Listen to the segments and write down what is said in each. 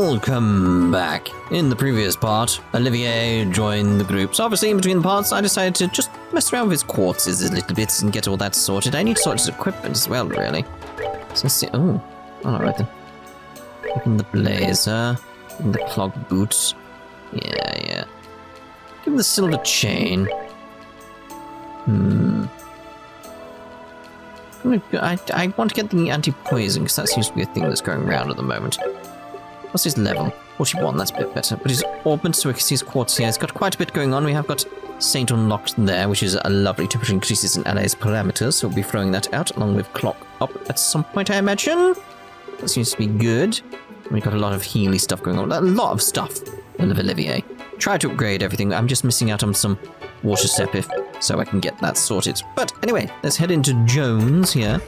Welcome back. In the previous part, Olivier joined the group. So obviously in between the parts, I decided to just mess around with his quartzes a little bit and get all that sorted. I need to sort his equipment as well, really. So let's see. Oh, alright then. Give him the blazer, give him the clog boots. Yeah. Give him the silver chain. I want to get the anti-poison, because that seems to be a thing that's going around at the moment. What's his level? 41, that's a bit better. But his orbment, so we can see his quartz here. It's got quite a bit going on. We have got Saint unlocked there, which is a lovely temperature increases in allies' parameters, so we'll be throwing that out, along with clock up at some point, I imagine. That seems to be good. We've got a lot of Healy stuff going on. A lot of stuff. I love Olivier. Try to upgrade everything. I'm just missing out on some water sepif, so I can get that sorted. But anyway, let's head into Jones here.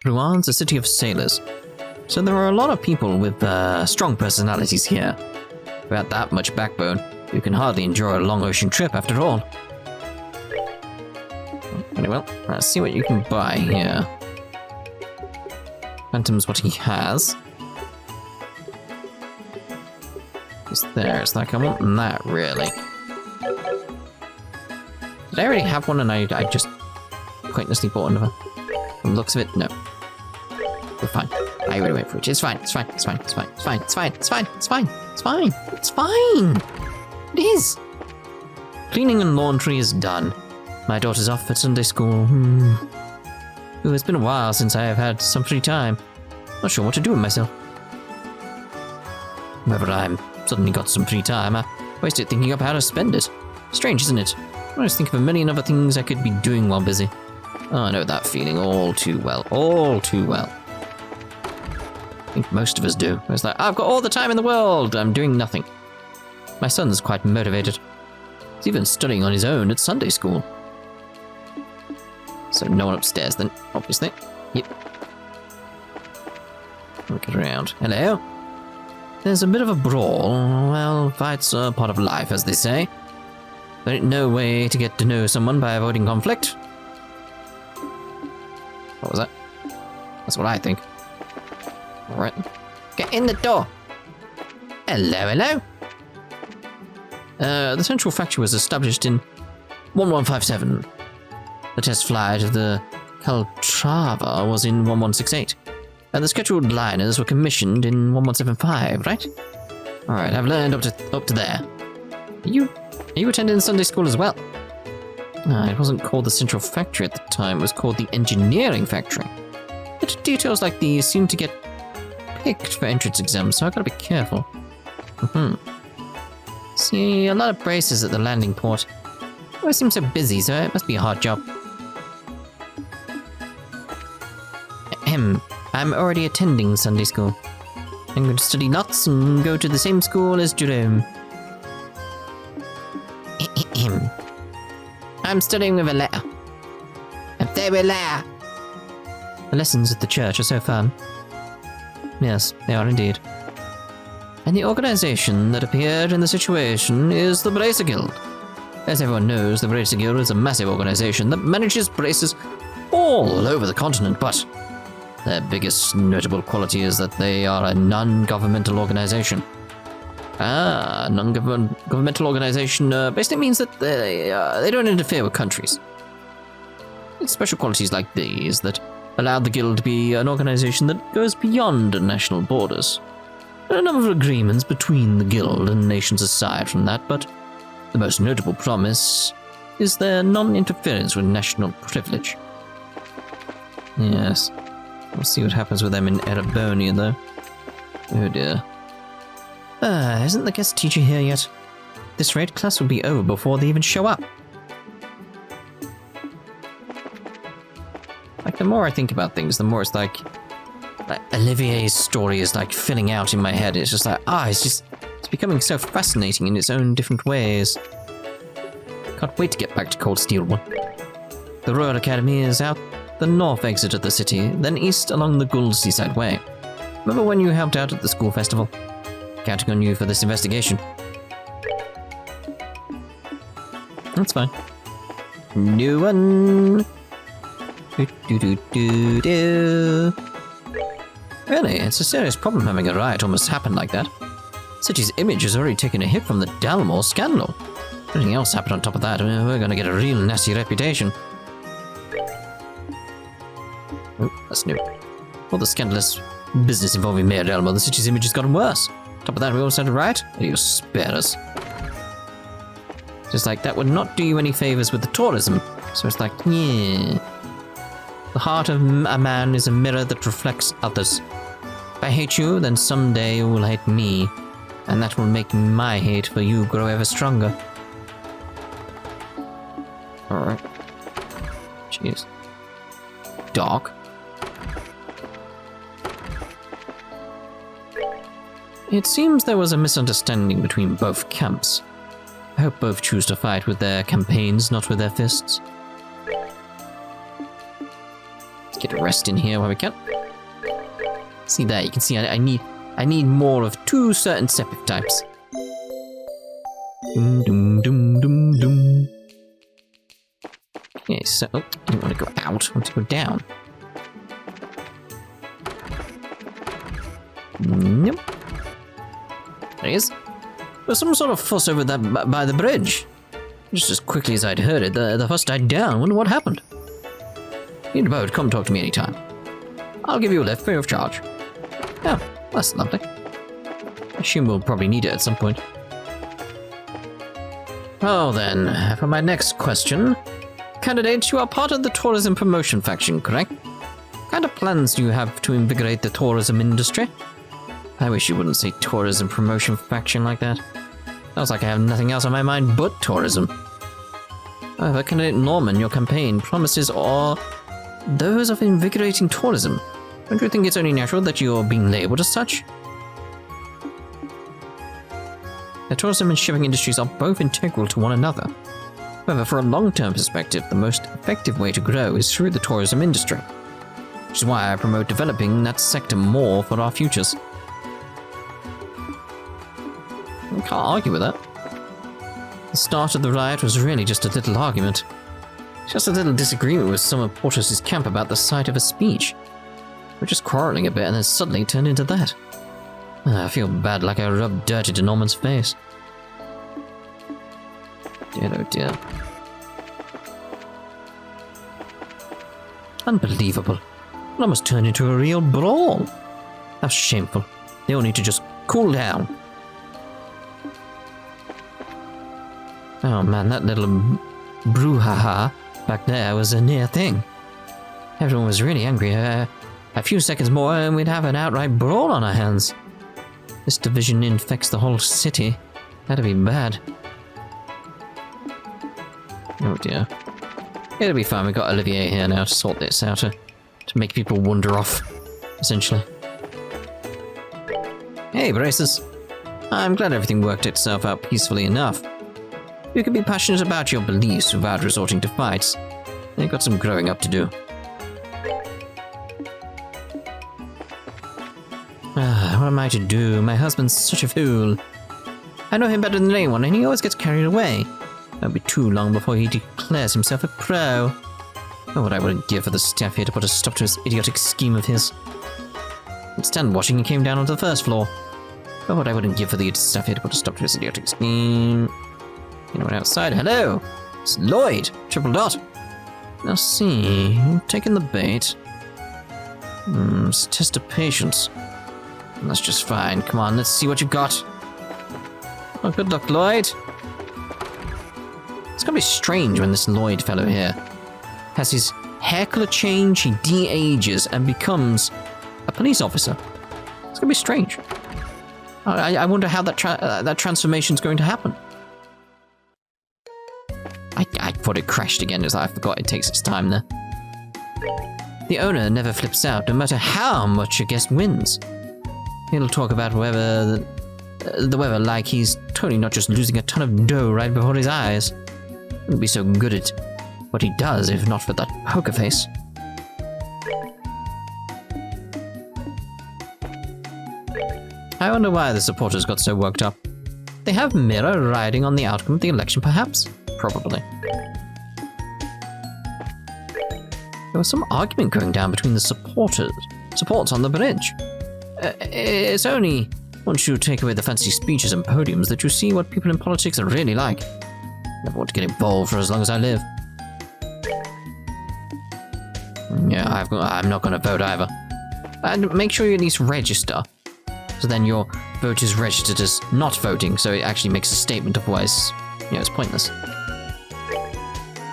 Rouen, a city of sailors. So there are a lot of people with strong personalities here. Without that much backbone, you can hardly enjoy a long ocean trip after all. Anyway, let's see what you can buy here. Phantom's what he has. Is there? It's like I want that, really. Did I already have one and I just pointlessly bought another? From the looks of it, no. We're fine. I already went for it. It's fine. It is. Cleaning and laundry is done. My daughter's off at Sunday school. Ooh, it's been a while since I have had some free time. Not sure what to do with myself. Whenever I'm suddenly got some free time, I waste it thinking up how to spend it. Strange, isn't it? I always think of a million other things I could be doing while busy. Oh, I know that feeling all too well. All too well. I think most of us do. It's like, I've got all the time in the world. I'm doing nothing. My son's quite motivated. He's even studying on his own at Sunday school. So no one upstairs then, obviously. Yep. Look around. Hello? There's a bit of a brawl. Well, fights are part of life, as they say. There ain't no way to get to know someone by avoiding conflict. What was that? That's what I think. Alright. Get in the door! Hello? The central factory was established in 1157. The test flight of the Caltrava was in 1168. And the scheduled liners were commissioned in 1175, right? Alright, I've learned up to there. Are you attending Sunday school as well? It wasn't called the Central Factory at the time, it was called the Engineering Factory. But details like these seem to get picked for entrance exams, so I've got to be careful. See, a lot of braces at the landing port. Always seem so busy, so it must be a hard job. I'm already attending Sunday school. I'm going to study lots and go to the same school as Jerome. I'm studying with a letter. A favorite letter. The lessons at the church are so fun. Yes, they are indeed. And the organization that appeared in the situation is the Bracer Guild. As everyone knows, the Bracer Guild is a massive organization that manages braces all over the continent, but their biggest notable quality is that they are a non-governmental organization. Non-governmental organization basically means that they don't interfere with countries. It's special qualities like these that allow the guild to be an organization that goes beyond national borders. There are a number of agreements between the guild and nations aside from that, but the most notable promise is their non-interference with national privilege. Yes. We'll see what happens with them in Erebonia, though. Oh dear. Isn't the guest teacher here yet? At this rate, class will be over before they even show up. Like, the more I think about things, the more it's like Olivier's story is like filling out in my head. It's just like, it's becoming so fascinating in its own different ways. Can't wait to get back to Cold Steel 1. The Royal Academy is out the north exit of the city, then east along the Gould Seaside Way. Remember when you helped out at the school festival? Counting on you for this investigation. That's fine. New one. Really, it's a serious problem having a riot almost happen like that. City's image has already taken a hit from the Dalmore scandal. If anything else happened on top of that, we're gonna get a real nasty reputation. Oh, that's new. All the scandalous business involving Mayor Dalmore, the city's image has gotten worse. On top of that, we also had a riot? You spare us. Just like, that would not do you any favors with the tourism. So it's like, yeah. The heart of a man is a mirror that reflects others. If I hate you, then someday you will hate me. And that will make my hate for you grow ever stronger. Alright. Jeez. Dark. It seems there was a misunderstanding between both camps. I hope both choose to fight with their campaigns, not with their fists. Let's get a rest in here while we can. See that? You can see I need more of two certain septic types. Doom doom doom doom doom. Okay, so I don't want to go out. I want to go down. Nope. There he is. There's some sort of fuss over that by the bridge. Just as quickly as I'd heard it, the fuss died down. Wonder what happened. Need a boat, come talk to me anytime. I'll give you a lift free of charge. Oh, that's lovely. I assume we'll probably need it at some point. Oh then, for my next question. Candidates, you are part of the tourism promotion faction, correct? What kind of plans do you have to invigorate the tourism industry? I wish you wouldn't say tourism promotion faction like that. Sounds like I have nothing else on my mind but tourism. However, candidate Norman, your campaign promises are those of invigorating tourism. Don't you think it's only natural that you're being labeled as such? The tourism and shipping industries are both integral to one another. However, for a long-term perspective, the most effective way to grow is through the tourism industry. Which is why I promote developing that sector more for our futures. I can't argue with that. The start of the riot was really just a little argument. Just a little disagreement with some of Porteous' camp about the site of a speech. We're just quarreling a bit and then suddenly turned into that. I feel bad, like I rubbed dirt into Norman's face. Dear oh dear. Unbelievable. It almost turned into a real brawl. How shameful. They all need to just cool down. Oh man, that little brouhaha back there was a near thing. Everyone was really angry. A few seconds more and we'd have an outright brawl on our hands. This division infects the whole city. That'd be bad. Oh dear. It'll be fine, we've got Olivier here now to sort this out, to make people wander off, essentially. Hey, Braces. I'm glad everything worked itself out peacefully enough. You can be passionate about your beliefs without resorting to fights. You've got some growing up to do. What am I to do? My husband's such a fool. I know him better than anyone, and he always gets carried away. It won't be too long before he declares himself a pro. Oh, what I wouldn't give for the staff here to put a stop to his idiotic scheme of his. Instead of watching, he came down onto the first floor. Oh, what I wouldn't give for the staff here to put a stop to his idiotic scheme. Anyone outside? Hello! It's Lloyd! Triple dot! Now see, you've taken the bait. It's a test of patience. That's just fine. Come on, let's see what you've got. Oh, good luck, Lloyd. It's gonna be strange when this Lloyd fellow here has his hair color change, he de-ages and becomes a police officer. It's gonna be strange. I wonder how that transformation's going to happen. I thought it crashed again as I forgot it takes its time there. The owner never flips out, no matter how much a guest wins. He'll talk about the weather like he's totally not just losing a ton of dough right before his eyes. Wouldn't be so good at what he does if not for that poker face. I wonder why the supporters got so worked up. They have Mira riding on the outcome of the election, perhaps? Probably. There was some argument going down between the supports on the bridge. It's only once you take away the fancy speeches and podiums that you see what people in politics are really like. Never want to get involved for as long as I live. Yeah, I'm not going to vote either. And make sure you at least register. So then your vote is registered as not voting, so it actually makes a statement, otherwise, it's pointless.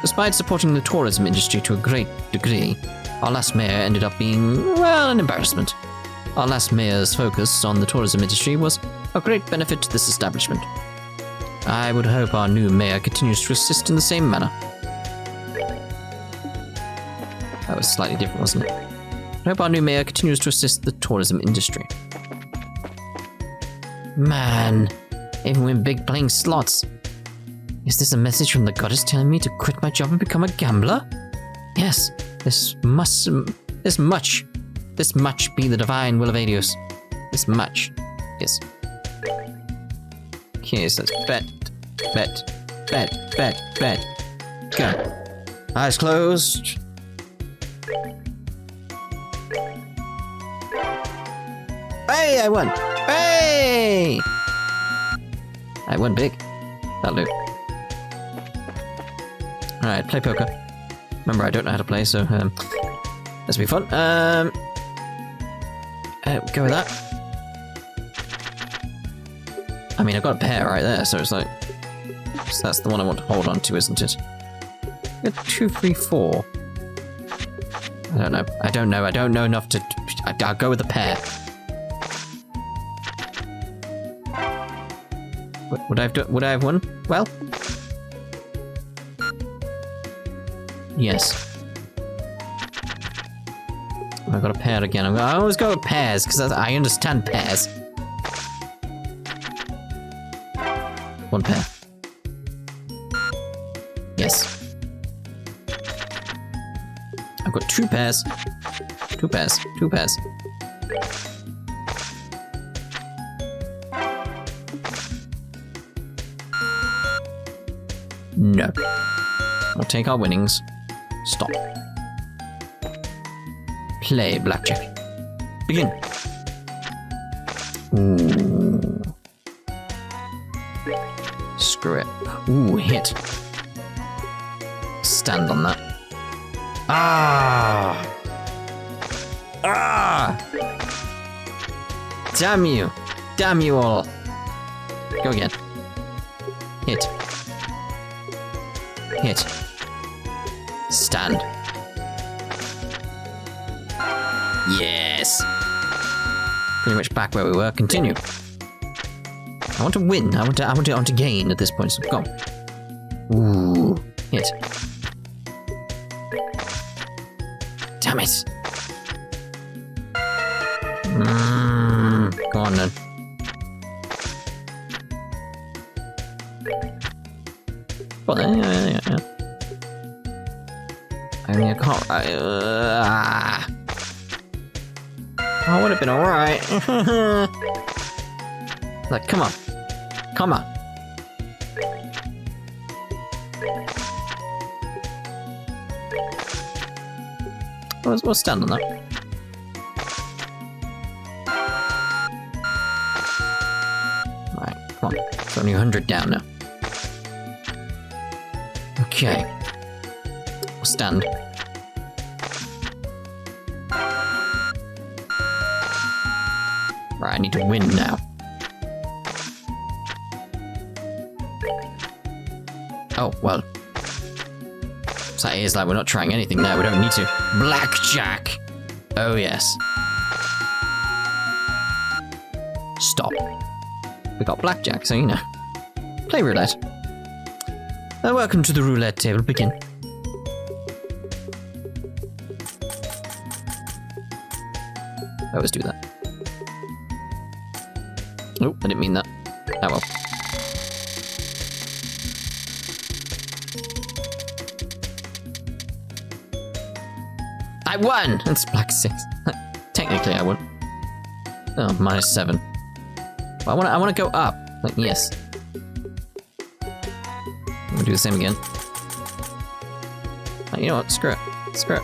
Despite supporting the tourism industry to a great degree, our last mayor ended up being, well, an embarrassment. Our last mayor's focus on the tourism industry was a great benefit to this establishment. I would hope our new mayor continues to assist in the same manner. That was slightly different, wasn't it? I hope our new mayor continues to assist the tourism industry. Man, even when big playing slots. Is this a message from the goddess telling me to quit my job and become a gambler? Yes, this much be the divine will of Adios. This much, yes. Okay, so let's bet. Go. Eyes closed. Hey, I won! Hey! I won big. That'll do. Alright, play poker. Remember, I don't know how to play, so this will be fun. Go with that. I mean, I've got a pair right there, so it's like... So that's the one I want to hold on to, isn't it? 2, 3, 4. I don't know. I don't know enough to... I'll go with the pair. Would I have won? Well... Yes. I got a pair again. I always go with pairs, because I understand pairs. 1 pair. Yes. I've got 2 pairs. 2 pairs. 2 pairs. No. We'll take our winnings. Stop. Play blackjack. Begin. Ooh. Screw it. Ooh, hit. Stand on that. Ah! Ah! Damn you! Damn you all! Go again. Hit. Hit. Stand. Yes! Pretty much back where we were. Continue. I want to win. I want to gain at this point. So go. Ooh. Hit. Damn it. Go on then. Well, yeah. I mean, I can't. Oh, would have been alright. Like, come on. Come on. We'll stand on that. Right, come on. It's only 100 down now. Okay. We'll stand. Right, I need to win now. Oh, well. So it is like we're not trying anything there. We don't need to. Blackjack! Oh, yes. Stop. We got blackjack, so you know. Play roulette. Welcome to the roulette table. Begin. I always do that. Oh, I didn't mean that. Oh well. I won! It's black 6. Technically, I won. Oh, -7. But I want to go up. Like, yes. I'm gonna do the same again. Oh, you know what? Screw it. Screw it.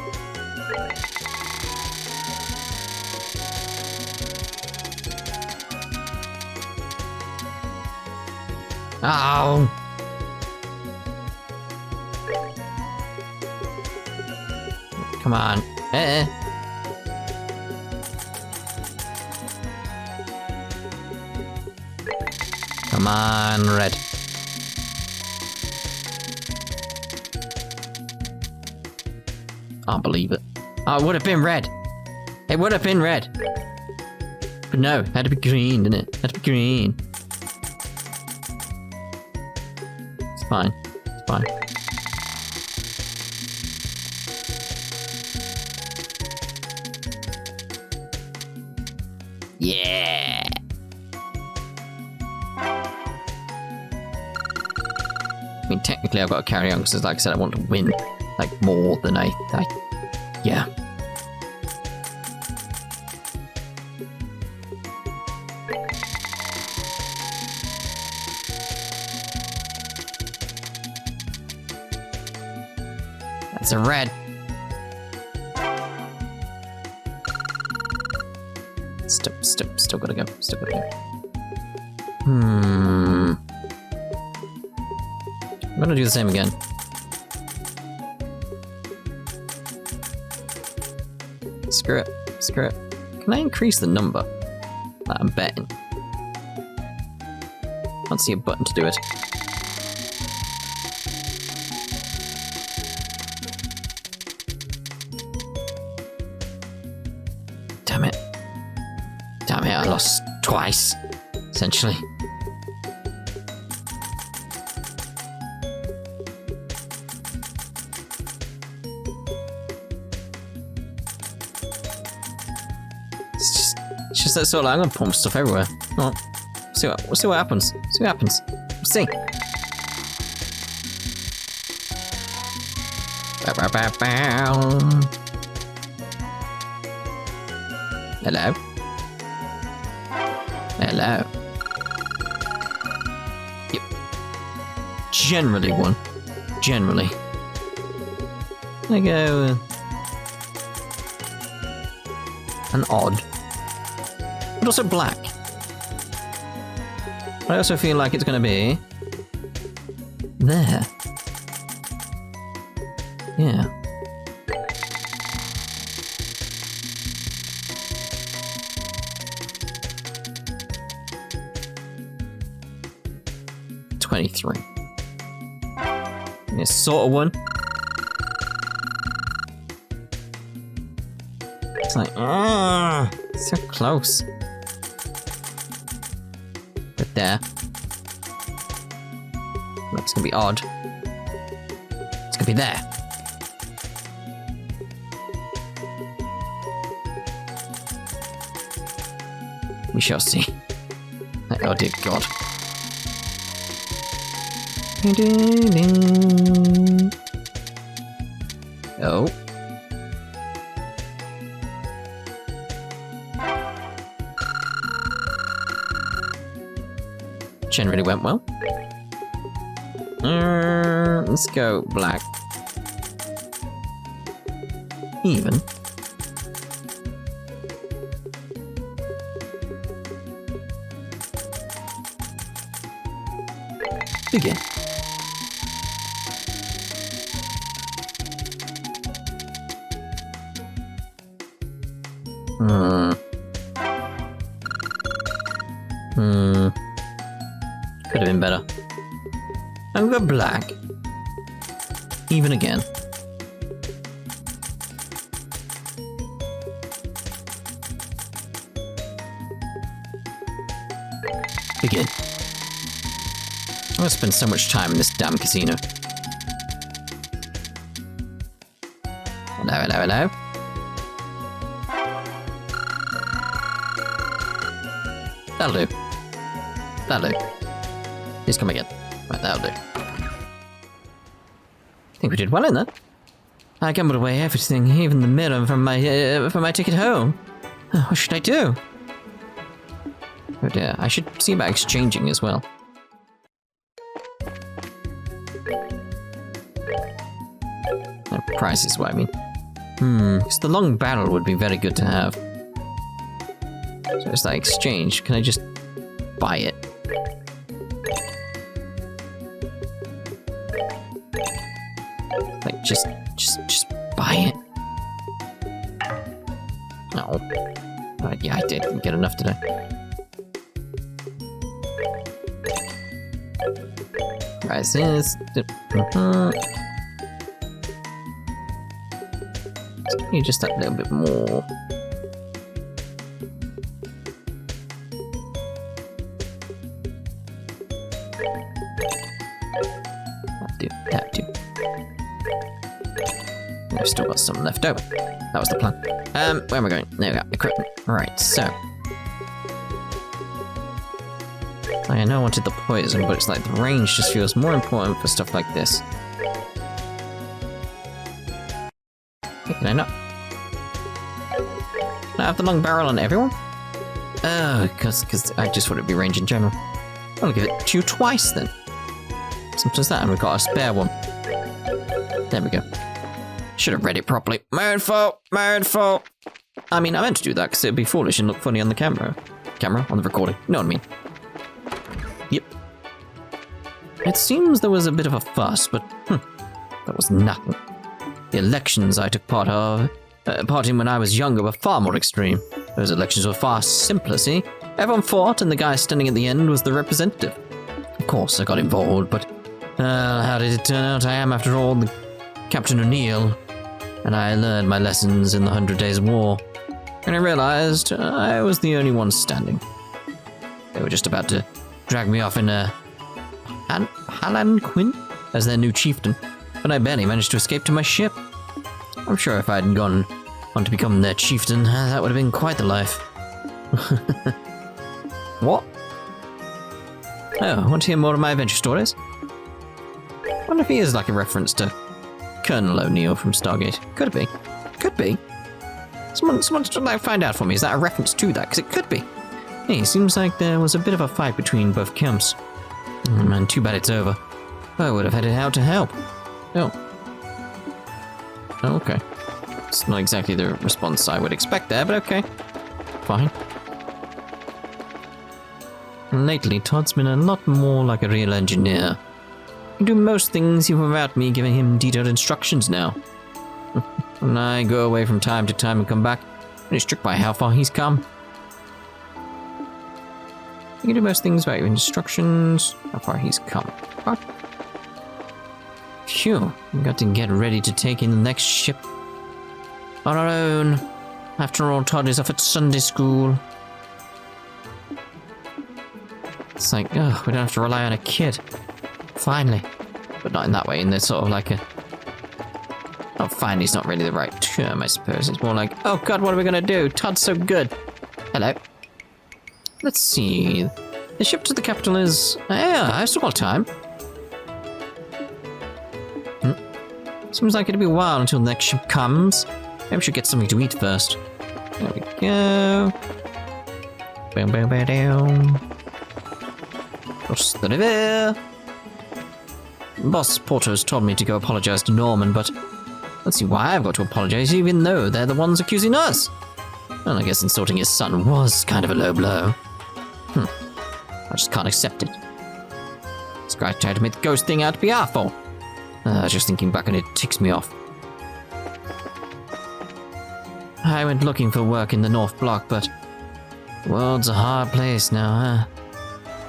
Oh! Come on. Come on, red. Can't believe it. Oh, it would have been red. It would have been red. But no, it had to be green, didn't it? It had to be green. It's fine. It's fine. Yeah! I mean, technically I've got to carry on because, like I said, I want to win, like, more than yeah. That's a red. Still gotta go. Still gotta go. I'm gonna do the same again. Screw it. Screw it. Can I increase the number that I'm betting? I can't see a button to do it. Damn it. Damn it, I lost twice, essentially. It's just that sort of, I'm gonna pump stuff everywhere. Well, we'll see what happens. See what happens. We'll see. Bow, bow, bow, bow. Hello? Hello. Yep. Generally one. Generally. I go... an odd. But also black. I also feel like it's going to be... there. Yeah. $23. Yeah, sort of one. It's like, so close. But there. That's gonna be odd. It's gonna be there. We shall see. Oh dear God. Oh. Generally went well. Let's go black. Even. Begin. Could have been better. I'm gonna go black. Even again. Begin. I'm gonna spend so much time in this damn casino. Hello, hello, hello. That'll do. That'll do. Please come again. Right, that'll do. I think we did well in that. I gambled away everything, even the mirror from my ticket home. What should I do? Oh dear, I should see about exchanging as well. No, price is what I mean. Because the long barrel would be very good to have. So it's like exchange. Can I just buy it? just buy it. No. Yeah, I didn't get enough today. Price this. Need just that little bit more. That do. I've still got some left over. That was the plan. Where am I going? There we go. Equipment. Right, so. I know I wanted the poison, but it's like the range just feels more important for stuff like this. Can I not? Can I have the long barrel on everyone? Oh, because I just want it to be range in general. I'll give it to you twice then. Simple as that, and we've got a spare one. There we go. Should have read it properly. My own fault! My own fault! I mean, I meant to do that because it'd be foolish and look funny on the camera. On the recording. You know what I mean? Yep. It seems there was a bit of a fuss, but that was nothing. The elections I took part in when I was younger were far more extreme. Those elections were far simpler, see? Everyone fought, and the guy standing at the end was the representative. Of course, I got involved, but how did it turn out? I am, after all, the Captain O'Neill, and I learned my lessons in the 100 Days of War. And I realized I was the only one standing. They were just about to drag me off in a palanquin as their new chieftain, but I barely managed to escape to my ship. I'm sure if I hadn't gone on to become their chieftain, that would have been quite the life. What? Oh, want to hear more of my adventure stories? I wonder if he is like a reference to Colonel O'Neill from Stargate. Could it be? Could be. Someone should like find out for me. Is that a reference to that? Because it could be. Hey, seems like there was a bit of a fight between both camps. Oh man, too bad it's over. I would have headed out to help. Oh. Oh, okay. It's not exactly the response I would expect there, but okay. Fine. Lately, Todd's been a lot more like a real engineer. He can do most things even without me giving him detailed instructions now. And I go away from time to time and come back, and he's struck by how far he's come. He can do most things without giving instructions, how far he's come. What? Phew, we got to get ready to take in the next ship. On our own. After all, Todd is off at Sunday school. It's like, oh, we don't have to rely on a kid. Finally. But not in that way, in this sort of like a... Oh, finally's not really the right term, I suppose. It's more like, oh god, what are we gonna do? Todd's so good. Hello. Let's see. The ship to the capital is... Yeah, I've still got time. Seems like it'll be a while until the next ship comes. Maybe we should get something to eat first. There we go. Boom, boom, boom, down. Cross the river. Boss Porter's told me to go apologize to Norman, but let's see why I've got to apologize, even though they're the ones accusing us. Well, I guess insulting his son was kind of a low blow. I just can't accept it. This guy tried to make the ghost thing out to be our fault. Just thinking back on it ticks me off. I went looking for work in the North Block, but the world's a hard place now, huh?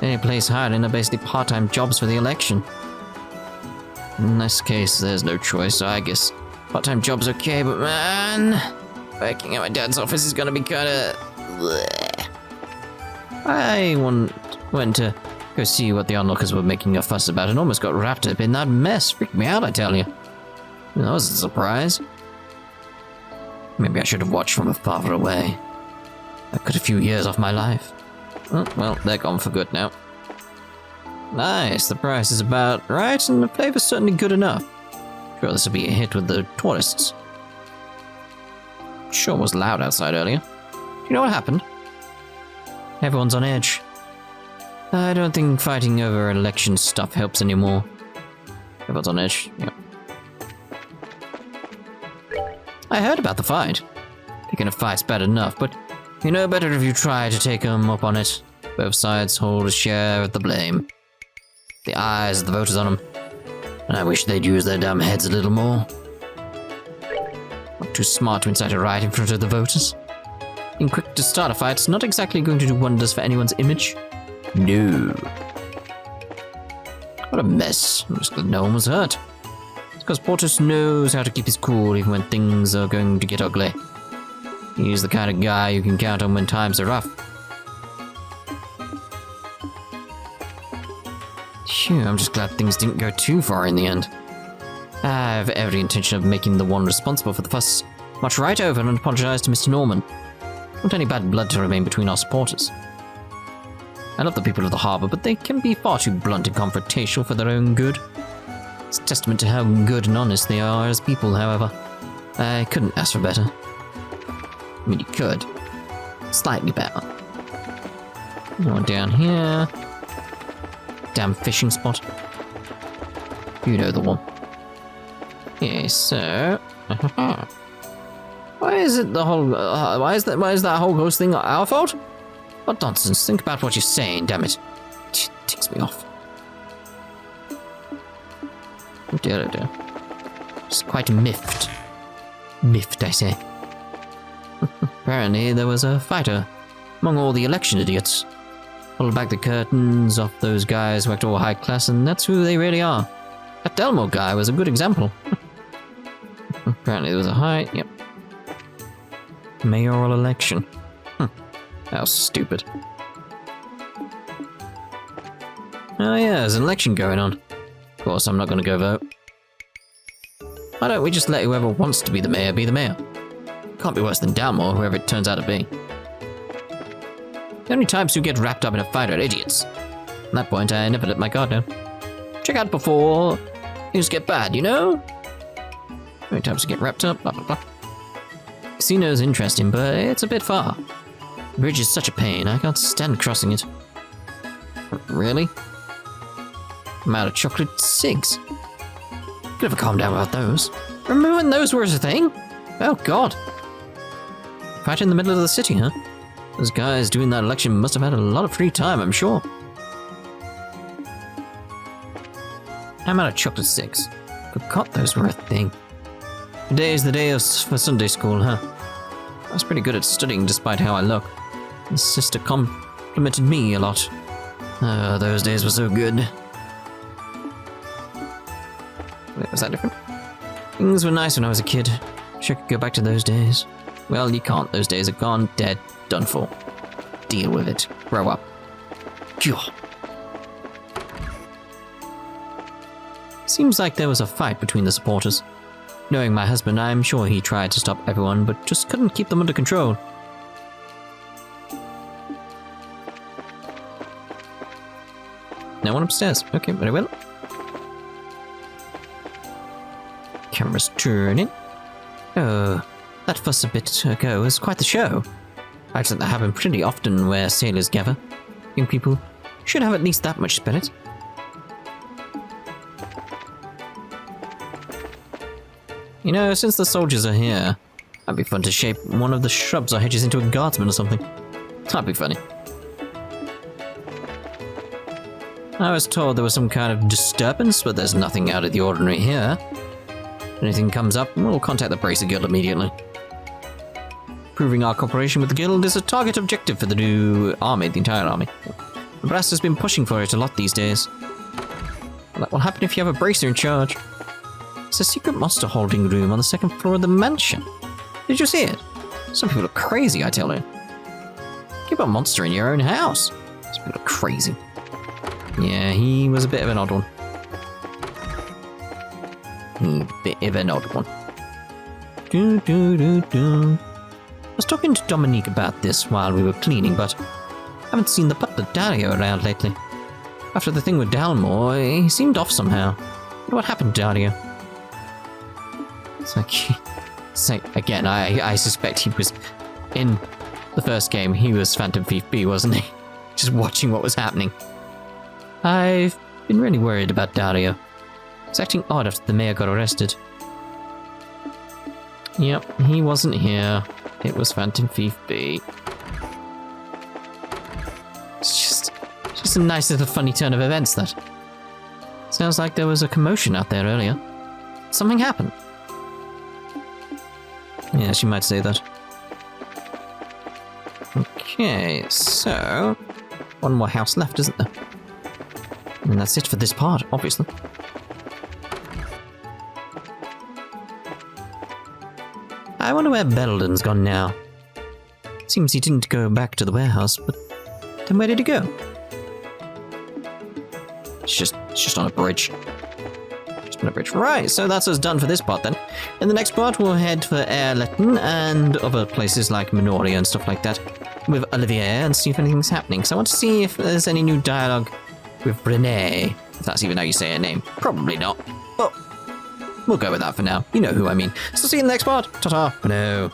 Any place hiring are basically part-time jobs for the election. In this case, there's no choice, so I guess part-time job's okay, but man, working at my dad's office is gonna be kinda... I went to go see what the onlookers were making a fuss about and almost got wrapped up in that mess. Freaked me out, I tell you. That was a surprise. Maybe I should have watched from farther away. That cut a few years off my life. Oh, well, they're gone for good now. Nice, the price is about right, and the flavor's certainly good enough. Sure, this will be a hit with the tourists. Sure was loud outside earlier. Do you know what happened? Everyone's on edge. I don't think fighting over election stuff helps anymore. Everyone's on edge, yep. I heard about the fight. Picking a fight's bad enough, but you know better if you try to take them up on it. Both sides hold a share of the blame. The eyes of the voters on them. And I wish they'd use their dumb heads a little more. too smart to incite a riot in front of the voters. Being quick to start a fight's not exactly going to do wonders for anyone's image. No. What a mess. I'm just glad no one was hurt. It's because Portus knows how to keep his cool even when things are going to get ugly. He's the kind of guy you can count on when times are rough. Phew, I'm just glad things didn't go too far in the end. I have every intention of making the one responsible for the fuss march right over and apologize to Mr. Norman. I want any bad blood to remain between our supporters. I love the people of the harbour, but they can be far too blunt and confrontational for their own good. It's a testament to how good and honest they are as people, however. I couldn't ask for better. I mean, you could. Slightly better. Going down here. Damn fishing spot. You know the one. Okay, so... Why is it the whole... why is that whole ghost thing our fault? What nonsense. Think about what you're saying, damn it. It ticks me off. Oh dear, oh dear. It's quite miffed. Miffed, I say. Apparently there was a fighter among all the election idiots. Pulled back the curtains off those guys who act all high class, and that's who they really are. That Delmore guy was a good example. Apparently there was a yep. Mayoral election. That was stupid. Oh yeah, there's an election going on. Of course, I'm not going to go vote. Why don't we just let whoever wants to be the mayor be the mayor? Can't be worse than Dalmore, whoever it turns out to be. The only types who get wrapped up in a fight are idiots. At that point, I never let my guard down. Check out before things get bad, you know? The only types who get wrapped up, blah blah blah. Casino's interesting, but it's a bit far. The bridge is such a pain, I can't stand crossing it. Really? I'm out of chocolate cigs. Could have calmed down about those. Remember when those were a thing? Oh god. Right in the middle of the city, huh? Those guys doing that election must have had a lot of free time, I'm sure. I'm out of chocolate cigs. Forgot those were a thing. Today is the day for Sunday school, huh? I was pretty good at studying despite how I look. The sister complimented me a lot. Those days were so good. Wait, was that different? Things were nice when I was a kid. Wish I could go back to those days. Well, you can't. Those days are gone, dead, done for. Deal with it. Grow up. Phew. Seems like there was a fight between the supporters. Knowing my husband, I'm sure he tried to stop everyone, but just couldn't keep them under control. No one upstairs. Okay, very well. Camera's turning. Oh, that fuss a bit ago was quite the show. I think that happen pretty often where sailors gather. Young people should have at least that much spirit. You know, since the soldiers are here, that'd be fun to shape one of the shrubs or hedges into a guardsman or something. That'd be funny. I was told there was some kind of disturbance, but there's nothing out of the ordinary here. If anything comes up, we'll contact the Bracer Guild immediately. Proving our cooperation with the guild is a target objective for the new army, the entire army. The brass has been pushing for it a lot these days. Well, that will happen if you have a Bracer in charge. It's a secret monster holding room on the second floor of the mansion. Did you see it? Some people are crazy, I tell you. Keep a monster in your own house. Some people are crazy. Yeah, he was a bit of an odd one. Bit of an odd one. I was talking to Dominique about this while we were cleaning, but I haven't seen the butler Dario around lately. After the thing with Dalmore, he seemed off somehow. What happened, Dario? It's like again, I suspect he was in the first game, he was Phantom Thief B, wasn't he? Just watching what was happening. I've been really worried about Dario. It's acting odd after the mayor got arrested. Yep, he wasn't here. It was Phantom Thief B. It's just a nice little funny turn of events, that. Sounds like there was a commotion out there earlier. Something happened. Yeah, she might say that. Okay, so... one more house left, isn't there? And that's it for this part, obviously. I wonder where Belden's gone now. Seems he didn't go back to the warehouse, but then where did he go? It's just on a bridge. Just on a bridge. Right, so that's us done for this part then. In the next part, we'll head for Airleton and other places like Minoria and stuff like that with Olivier and see if anything's happening. So I want to see if there's any new dialogue with Renee, if that's even how you say her name. Probably not, but we'll go with that for now. You know who I mean. So see you in the next part. Ta-ta. No.